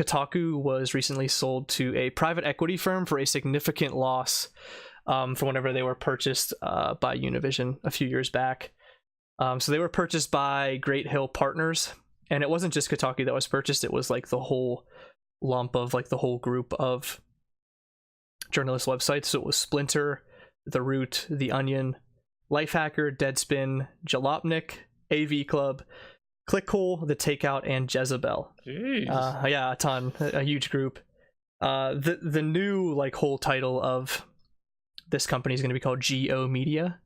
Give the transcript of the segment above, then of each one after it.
Kotaku was recently sold to a private equity firm for a significant loss for whenever they were purchased by Univision a few years back. So they were purchased by Great Hill Partners, and it wasn't just Kotaku that was purchased. It was like the whole lump of like the whole group of journalist websites. So it was Splinter, The Root, The Onion, Lifehacker, Deadspin, Jalopnik, AV Club, Clickhole, The Takeout, and Jezebel. Yeah, a ton, a huge group. The new like whole title of this company is going to be called GO Media,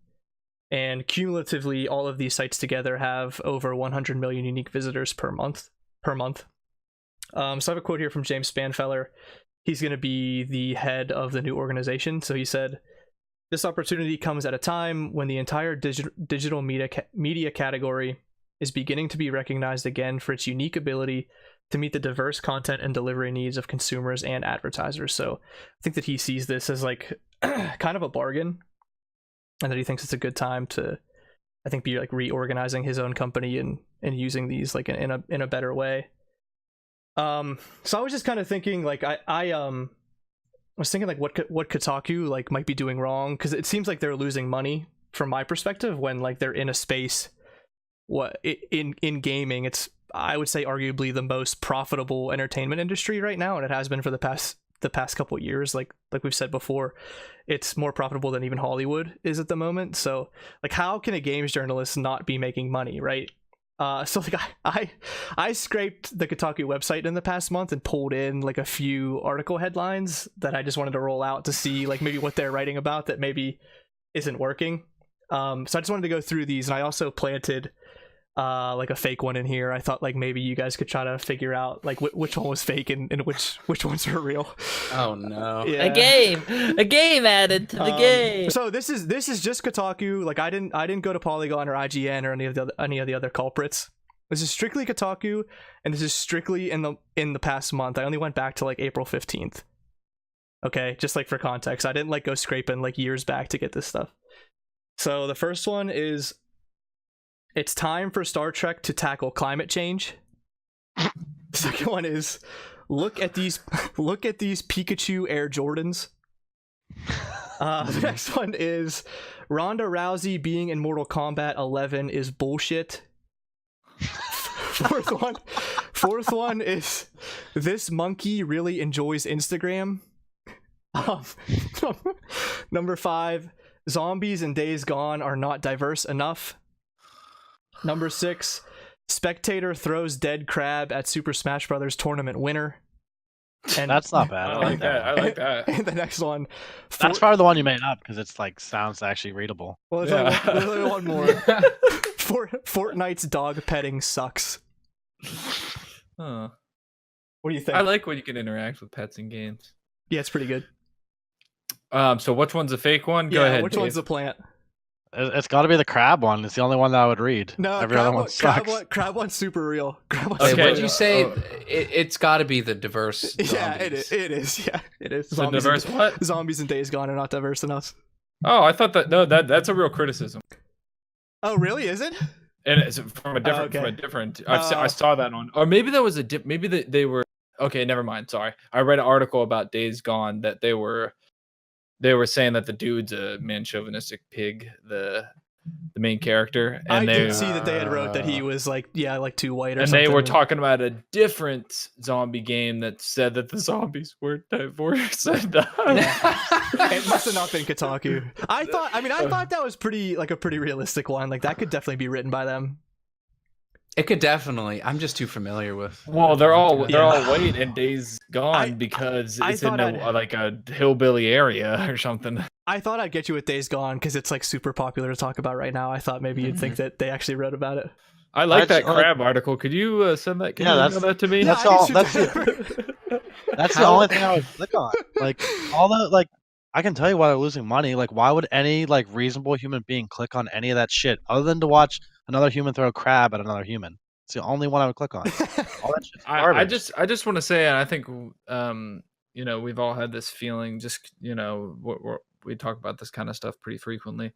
and cumulatively all of these sites together have over 100 million unique visitors per month. So I have a quote here from James Spanfeller. He's going to be the head of the new organization. So he said, "This opportunity comes at a time when the entire digital media category is beginning to be recognized again for its unique ability to meet the diverse content and delivery needs of consumers and advertisers." So I think that he sees this as like kind of a bargain, and that he thinks it's a good time to, I think, be like reorganizing his own company and using these like in a better way. So I was just kind of thinking like I was thinking like what Kotaku like might be doing wrong, because it seems like they're losing money from my perspective when like they're in a space in gaming. It's, I would say, arguably the most profitable entertainment industry right now, and it has been for the past couple of years. Like we've said before, it's more profitable than even Hollywood is at the moment. So like, how can a games journalist not be making money, right? So like I scraped the Kotaku website in the past month and pulled in like a few article headlines that I just wanted to roll out to see like maybe what they're writing about that maybe isn't working. So I just wanted to go through these, and I also planted like a fake one in here. I thought like maybe you guys could try to figure out like which one was fake and which ones are real. Oh no. Yeah. A game added to the game. So this is just Kotaku. Like I didn't go to Polygon or IGN or any of the other culprits. This is strictly Kotaku, and this is strictly in the past month. I only went back to like April 15th. Okay, just like for context. I didn't like go scraping like years back to get this stuff. So the first one is, "It's time for Star Trek to tackle climate change." The second one is, look at these Pikachu Air Jordans. The next one is, "Ronda Rousey being in Mortal Kombat 11 is bullshit." Fourth one is, "This monkey really enjoys Instagram." Number 5, "Zombies in Days Gone are not diverse enough." Number 6, "Spectator throws dead crab at Super Smash Bros. Tournament winner." And That's not bad. I like that. I like that. And the next one, That's probably the one you made up because it's like sounds actually readable. well, there's only one more. Fortnite's dog petting sucks. Huh. What do you think? I like when you can interact with pets in games. Yeah, it's pretty good. So which one's a fake one? Go Yeah, ahead. which Dave. one's the plant? It's got to be the crab one. It's the only one that I would read. No, every other one sucks. Crab one's super real. Crab one's Wait, super what Okay. did real. you say? It's got to be the diverse. Yeah, it zombies. is. Yeah, it is. So diverse what? Zombies in Days Gone are not diverse enough. Oh, I thought that's a real criticism. Oh, really? Is it? And it's from a different. I saw that on, or maybe that was maybe they were. Okay, never mind. Sorry, I read an article about Days Gone that they were saying that the dude's a man chauvinistic pig, the main character, and I they did see that they had wrote that he was like too white or and something. they were talking about a different zombie game that said that the zombies were diverse. And, It must have not been Kotaku. I thought that was a pretty realistic one. Like that could definitely be written by them. It could definitely. I'm just too familiar with. well, they're all white in Days Gone because I it's in thought like a hillbilly area or something. I thought I'd get you with Days Gone because it's like super popular to talk about right now. I thought maybe you'd think that they actually wrote about it. I like that Actually, crab article. Could you send that? Can Yeah, you that's- email that to me? that's Yeah, I all- can that's shoot that. That's the only thing I would click on. Like all the like, I can tell you why they're losing money. Like, why would any like reasonable human being click on any of that shit other than to watch another human throw a crab at another human? It's the only one I would click on. All that shit's garbage. I just want to say, and I think we've all had this feeling. Just we talk about this kind of stuff pretty frequently.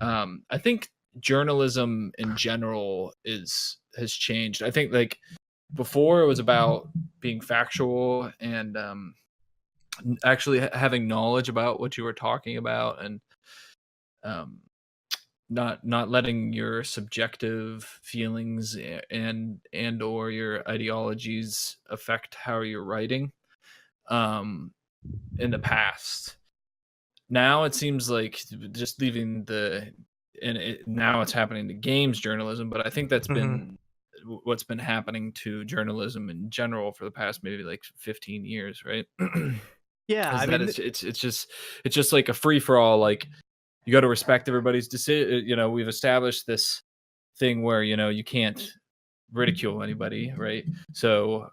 I think journalism in general has changed. I think like before it was about being factual and actually having knowledge about what you were talking about, and um, not letting your subjective feelings and or your ideologies affect how you're writing. In the past, now it seems like just leaving now it's happening to games journalism, but I think that's been what's been happening to journalism in general for the past maybe like 15 years, right? Yeah, I mean, it's just like a free for all. Like, you got to respect everybody's decision. You know, we've established this thing where, you know, you can't ridicule anybody, right? So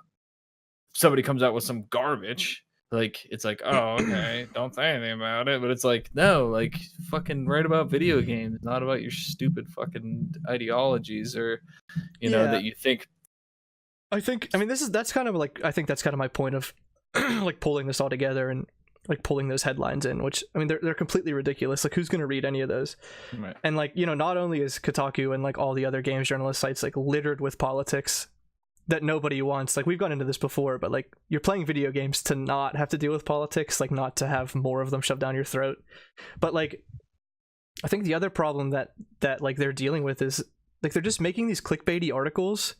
somebody comes out with some garbage, like, it's like, oh, okay, don't say anything about it. But it's like, no, like, fucking write about video games, not about your stupid fucking ideologies, or, you know, yeah, that you think. I mean, that's kind of like, I think that's kind of my point of like pulling this all together and like pulling those headlines in, which, I mean, they're completely ridiculous. Like, who's going to read any of those? Right. And like, you know, not only is Kotaku and like all the other games journalist sites like littered with politics that nobody wants. Like, we've gone into this before, but like, you're playing video games to not have to deal with politics, like not to have more of them shoved down your throat. But like, I think the other problem that like they're dealing with is like they're just making these clickbaity articles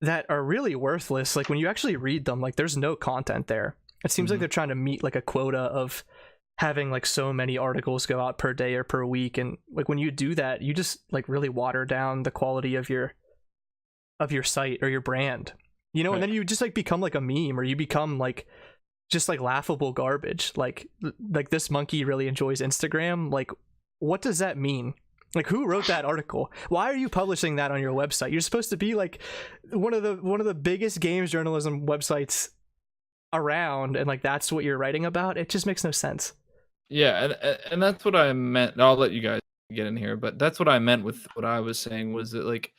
that are really worthless. Like, when you actually read them, like, there's no content there. It seems like they're trying to meet like a quota of having like so many articles go out per day or per week, and like when you do that, you just like really water down the quality of your site or your brand, you know. Right. And then you just like become like a meme, or you become like just like laughable garbage. Like this monkey really enjoys Instagram. Like, what does that mean? Like, who wrote that article? Why are you publishing that on your website? You're supposed to be like one of the biggest games journalism websites around, and like that's what you're writing about. It just makes no sense. Yeah, and that's what I meant. I'll let you guys get in here, but that's what I meant with what I was saying, was that like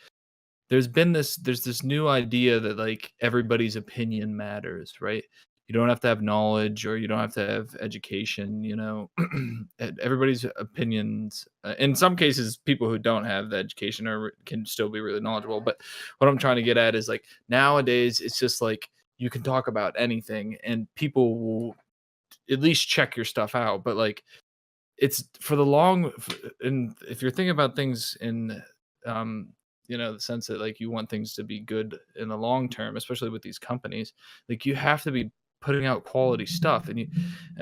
there's this new idea that like everybody's opinion matters, right? You don't have to have knowledge, or you don't have to have education, you know. Everybody's opinions, in some cases, people who don't have the education can still be really knowledgeable. But what I'm trying to get at is like, nowadays it's just like you can talk about anything and people will at least check your stuff out. But like, it's for the long, and if you're thinking about things in you know, the sense that like you want things to be good in the long term, especially with these companies, like you have to be putting out quality stuff. And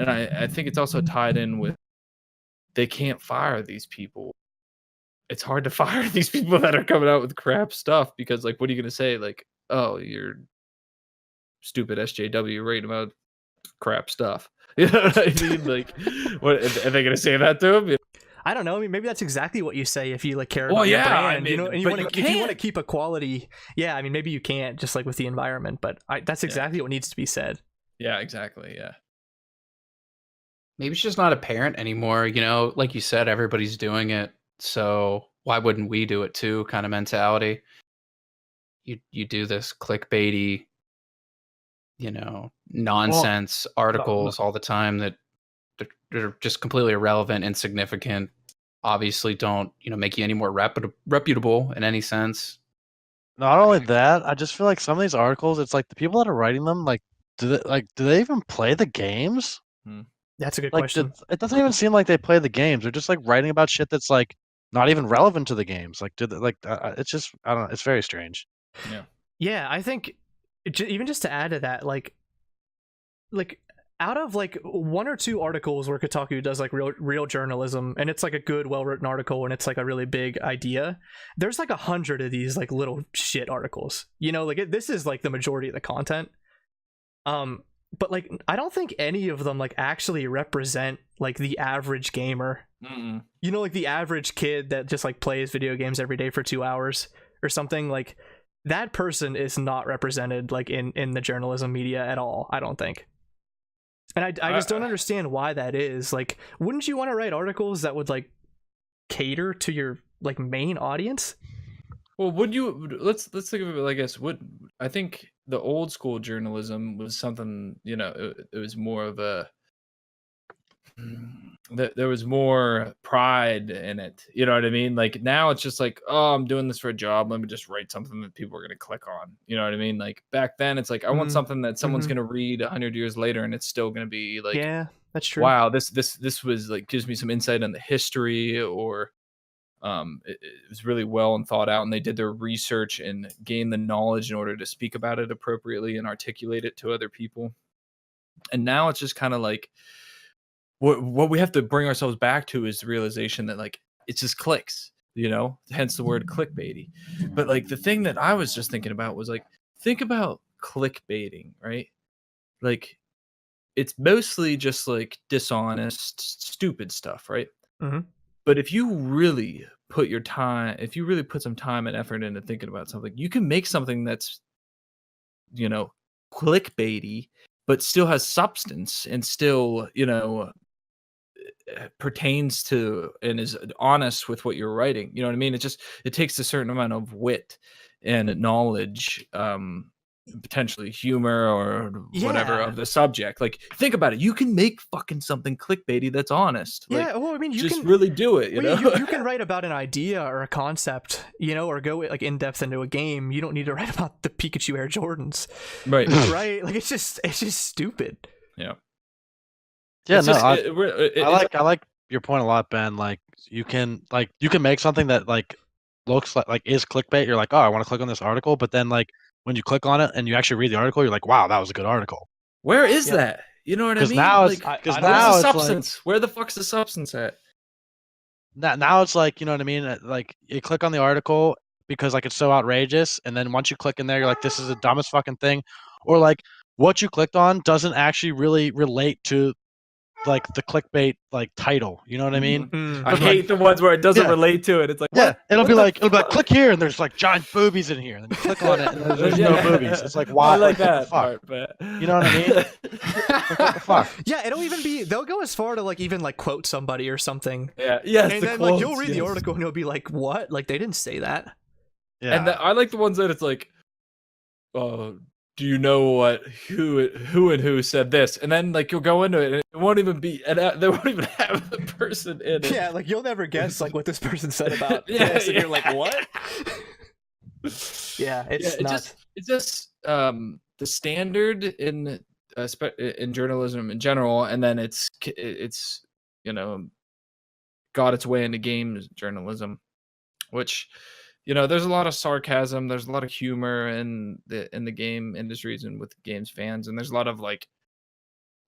I think it's also tied in with, they can't fire these people. It's hard to fire these people that are coming out with crap stuff, because like, what are you going to say? Like, oh, you're stupid SJW writing about crap stuff. You know what I mean? Like, what are they going to say that to him? I don't know. I mean, maybe that's exactly what you say if you like care about your brand, I mean, you know, and if you want to keep a quality. Yeah, I mean, maybe you can't, just like with the environment, but that's exactly what needs to be said. Yeah, exactly. Yeah. Maybe it's just not apparent anymore. You know, like you said, everybody's doing it, so why wouldn't we do it too? Kind of mentality. You do this clickbaity, you know, nonsense articles all the time that they're just completely irrelevant, insignificant, obviously don't, you know, make you any more reputable in any sense. Not only that, I just feel like some of these articles, it's like the people that are writing them, like, do they even play the games? That's a good question. It doesn't even seem like they play the games. They're just like writing about shit that's like not even relevant to the games. Like, it's just, I don't know. It's very strange. Yeah, I think even just to add to that, like out of like one or two articles where Kotaku does like real journalism, and it's like a good, well-written article, and it's like a really big idea, there's like 100 of these like little shit articles, you know. Like, this is like the majority of the content, but like I don't think any of them like actually represent like the average gamer. You know, like the average kid that just like plays video games every day for 2 hours or something. Like, that person is not represented like in the journalism media at all, I don't think. And I just don't understand why that is. Like, wouldn't you want to write articles that would like cater to your like main audience? Well, would you? Let's think of it. I guess I think the old school journalism was something. You know, it was more of a. there was more pride in it. You know what I mean? Like now it's just like, oh, I'm doing this for a job. Let me just write something that people are going to click on. You know what I mean? Like back then it's like, I want something that someone's going to read 100 years later and it's still going to be like, yeah, that's true. Wow, this was like gives me some insight on the history, or it was really well and thought out, and they did their research and gained the knowledge in order to speak about it appropriately and articulate it to other people. And now it's just kind of like, what we have to bring ourselves back to is the realization that like it's just clicks, hence the word clickbaity. But like the thing that I was just thinking about was like, think about clickbaiting, right? Like it's mostly just like dishonest, stupid stuff, right? But if you really put some time and effort into thinking about something, you can make something that's clickbaity but still has substance and still pertains to and is honest with what you're writing. You know what I mean? It takes a certain amount of wit and knowledge, potentially humor or whatever of the subject. Like think about it, you can make fucking something clickbaity that's honest. Yeah, like, well, I mean, you just can really do it. You can write about an idea or a concept, or go like in depth into a game. You don't need to write about the Pikachu Air Jordans, right? Right? Like it's just stupid. Yeah. Yeah, It's no, just, I like your point a lot, Ben. Like you can make something that like looks like is clickbait. You're like, oh, I want to click on this article, but then like when you click on it and you actually read the article, you're like, wow, that was a good article. Where is that? You know what I mean? Now like, because now it's substance. Where the fuck's the substance at? Now it's like, you know what I mean? Like you click on the article because like it's so outrageous, and then once you click in there, you're like, this is the dumbest fucking thing, or like what you clicked on doesn't actually really relate to like the clickbait like title. You know what I mean? I hate the ones where it doesn't relate to it. It's like, what? It'll be like click here and there's like giant boobies in here, and then you click on it and there's no boobies. It's like, why? I like that fuck? part, but you know what I mean? Like, what the fuck? Yeah, it'll even be, they'll go as far to like even like quote somebody or something. Yeah, yes. And then like you'll read the article and you'll be like, what? Like they didn't say that. Yeah. And I like the ones that it's like, do you know who and who said this? And then like you'll go into it and it won't even be, and they won't even have the person in it. Yeah, like you'll never guess like what this person said about this, and you're like, what? Yeah, it's just the standard in journalism in general, and then it's got its way into games journalism, which there's a lot of sarcasm, there's a lot of humor in the game industries and with games fans, and there's a lot of like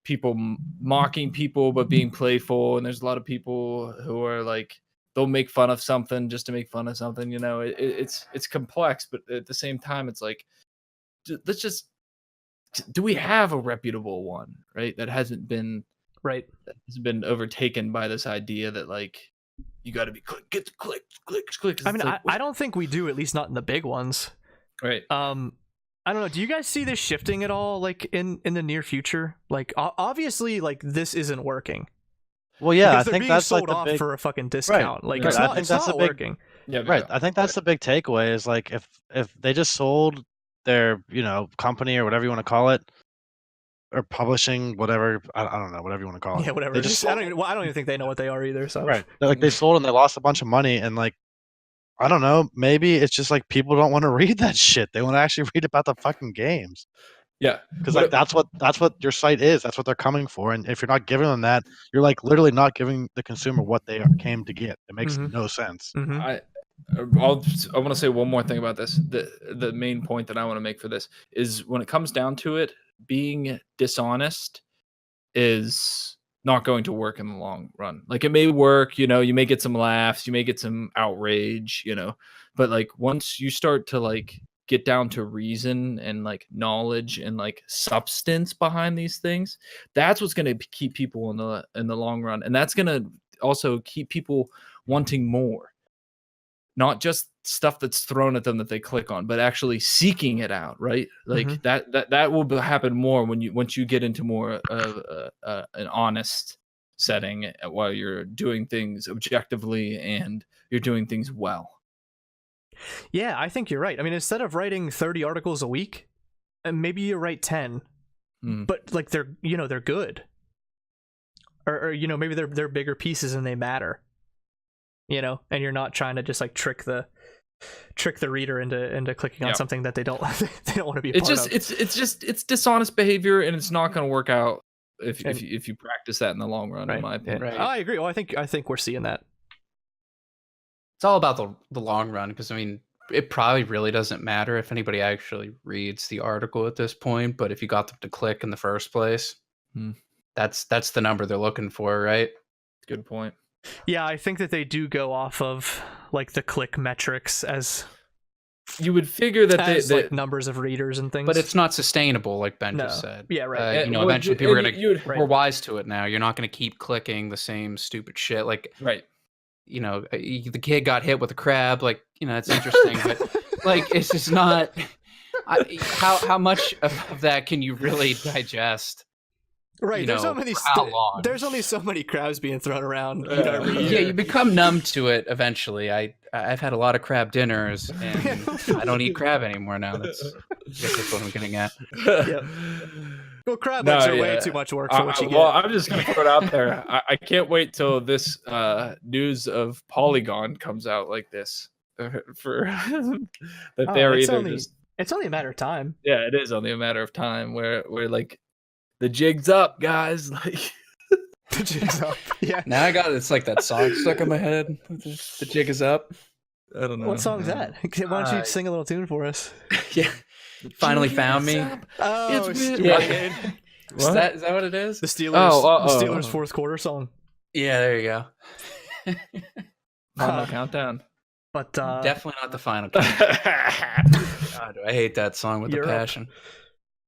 people mocking people but being playful, and there's a lot of people who are like, they'll make fun of something just to make fun of something. It's complex, but at the same time it's like, let's just, do we have a reputable one, right, that hasn't been overtaken by this idea that like you got to be clicks. I mean, like, I don't think we do, at least not in the big ones. Right. I don't know. Do you guys see this shifting at all, like in the near future? Like, obviously, like this isn't working. Well, yeah, because I think that's sold like off the big... for a fucking discount. Right. Like, Right. it's not working. Yeah. Right. I think that's the big takeaway is like if they just sold their company or whatever you want to call it, or publishing, whatever, I don't know, whatever you want to call it. Yeah, whatever. They just I don't even think they know what they are either. So right, like they sold and they lost a bunch of money, and like I don't know, maybe it's just like people don't want to read that shit. They want to actually read about the fucking games. Yeah, because like that's what your site is. That's what they're coming for. And if you're not giving them that, you're like literally not giving the consumer what they came to get. It makes no sense. I want to say one more thing about this. The main point that I want to make for this is when it comes down to it, being dishonest is not going to work in the long run. Like it may work, you may get some laughs, you may get some outrage, but like once you start to like get down to reason and like knowledge and like substance behind these things, that's what's going to keep people in the long run, and that's going to also keep people wanting more. Not just stuff that's thrown at them that they click on, but actually seeking it out, right? Like that will happen more once you get into more of an honest setting while you're doing things objectively and you're doing things well. Yeah, I think you're right. I mean, instead of writing 30 articles a week, maybe you write 10, but like they're good. or you know, maybe they're bigger pieces and they matter. You know, and you're not trying to just like trick the reader into clicking on something that they don't they don't want to be a part of. It's dishonest behavior, and it's not going to work out if you practice that in the long run, in my opinion. Right. Oh, I agree. Well, I think we're seeing that. It's all about the long run, because I mean, it probably really doesn't matter if anybody actually reads the article at this point, but if you got them to click in the first place, that's the number they're looking for, right? Good point. Yeah, I think that they do go off of like the click metrics as you would figure that they like numbers of readers and things, but it's not sustainable, like Ben just said. Yeah, right. You know, eventually people are we're wise to it now. You're not going to keep clicking the same stupid shit. Like, right. You know, the kid got hit with a crab. Like, you know, that's interesting, but like, it's just not. How much of that can you really digest? Right, you there's know, so many. There's only so many crabs being thrown around. Yeah, you become numb to it eventually. I've had a lot of crab dinners, and I don't eat crab anymore now. I guess that's what I'm getting at. Yep. Well, crab legs are way too much work for what you get. Well, I'm just gonna throw it out there. I can't wait till this news of Polygon comes out like this for that they're either just. It's only a matter of time. Yeah, it is only a matter of time where like. The jig's up, guys. Like the jig's up. Yeah. Now I got it's like that song stuck in my head. The jig is up. I don't know. What song's that? Why don't you sing a little tune for us? Yeah. Finally found me. Oh, yeah. Is that what it is? The Steelers. The Steelers fourth quarter song. Yeah, there you go. Final countdown. But definitely not the final countdown. God, I hate that song with a passion.